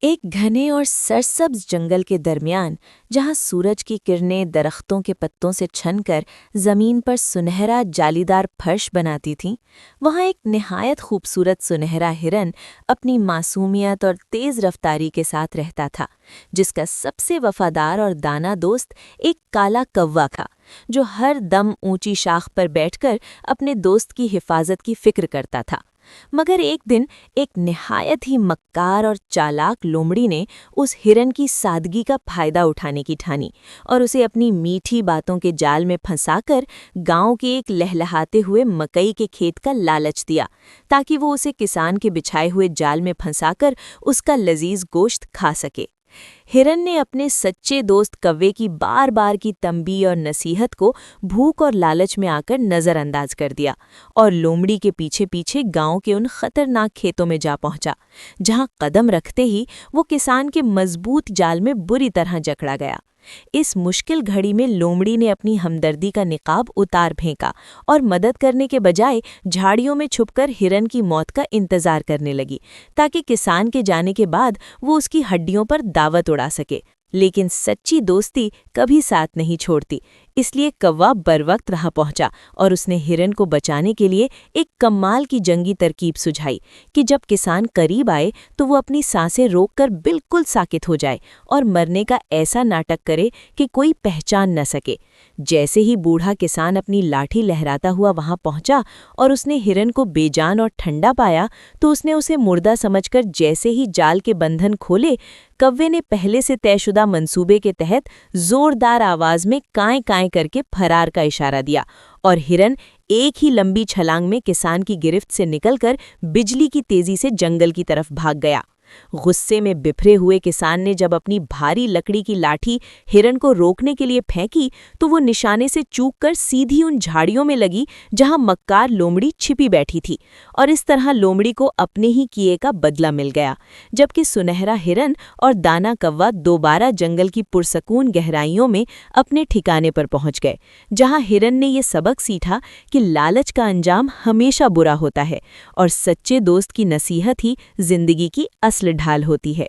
एक घने और सरसब्ज जंगल के दरमियान, जहां सूरज की किरणें दरख्तों के पत्तों से छनकर जमीन पर सुनहरा जालीदार फर्श बनाती थीं, वहां एक निहायत खूबसूरत सुनहरा हिरन अपनी मासूमियत और तेज रफ्तारी के साथ रहता था, जिसका सबसे वफादार और दाना दोस्त एक काला कौवा था, जो हर दम ऊंची शाख पर बैठकर अपने दोस्त की हिफाजत की फिक्र करता था। मगर एक दिन एक निहायत ही मक्कार और चालाक लोमड़ी ने उस हिरन की सादगी का फायदा उठाने की ठानी और उसे अपनी मीठी बातों के जाल में फंसाकर गांव के एक लहलहाते हुए मकई के खेत का लालच दिया, ताकि वो उसे किसान के बिछाए हुए जाल में फंसाकर उसका लजीज गोश्त खा सके। हिरन ने अपने सच्चे दोस्त कव्वे की बार बार की तंबी और नसीहत को भूख और लालच में आकर नजरअंदाज कर दिया और लोमड़ी के पीछे पीछे गांव के उन खतरनाक खेतों में जा पहुंचा, जहां कदम रखते ही वो किसान के मजबूत जाल में बुरी तरह जकड़ा गया। इस मुश्किल घड़ी में लोमड़ी ने अपनी हमदर्दी का निकाब उतार फेंका और मदद करने के बजाय झाड़ियों में छुपकर हिरन की मौत का इंतजार करने लगी, ताकि किसान के जाने के बाद वो उसकी हड्डियों पर दावत उड़ा सके। लेकिन सच्ची दोस्ती कभी साथ नहीं छोड़ती, इसलिए कौवा बरवक्त रहा पहुंचा और उसने हिरन को बचाने के लिए एक कमाल की जंगी तरकीब सुझाई कि जब किसान करीब आए तो वो अपनी सांसें रोककर बिल्कुल साकित हो जाए और मरने का ऐसा नाटक करे कि कोई पहचान न सके। जैसे ही बूढ़ा किसान अपनी लाठी लहराता हुआ वहां पहुंचा और उसने हिरन को बेजान और ठंडा पाया, तो उसने उसे मुर्दा समझकर जैसे ही जाल के बंधन खोले, कौवे ने पहले से तयशुदा मंसूबे के तहत जोरदार आवाज में काएं काएं करके फरार का इशारा दिया और हिरन एक ही लंबी छलांग में किसान की गिरफ्त से निकलकर बिजली की तेजी से जंगल की तरफ भाग गया। गुस्से में बिफरे हुए किसान ने जब अपनी भारी लकड़ी की लाठी हिरन को रोकने के लिए फेंकी, तो वो निशाने से चूककर सीधी उन झाड़ियों में लगी जहां मक्कार लोमड़ी छिपी बैठी थी, और इस तरह लोमड़ी को अपने ही किए का बदला मिल गया। जबकि सुनहरा हिरन और दाना कौवा दोबारा जंगल की पुरसकून गहराइयों में अपने ठिकाने पर पहुंच गए, जहां हिरन ने ये सबक सीखा कि लालच का अंजाम हमेशा बुरा होता है और सच्चे दोस्त की नसीहत ही जिंदगी की असली ढाल होती है।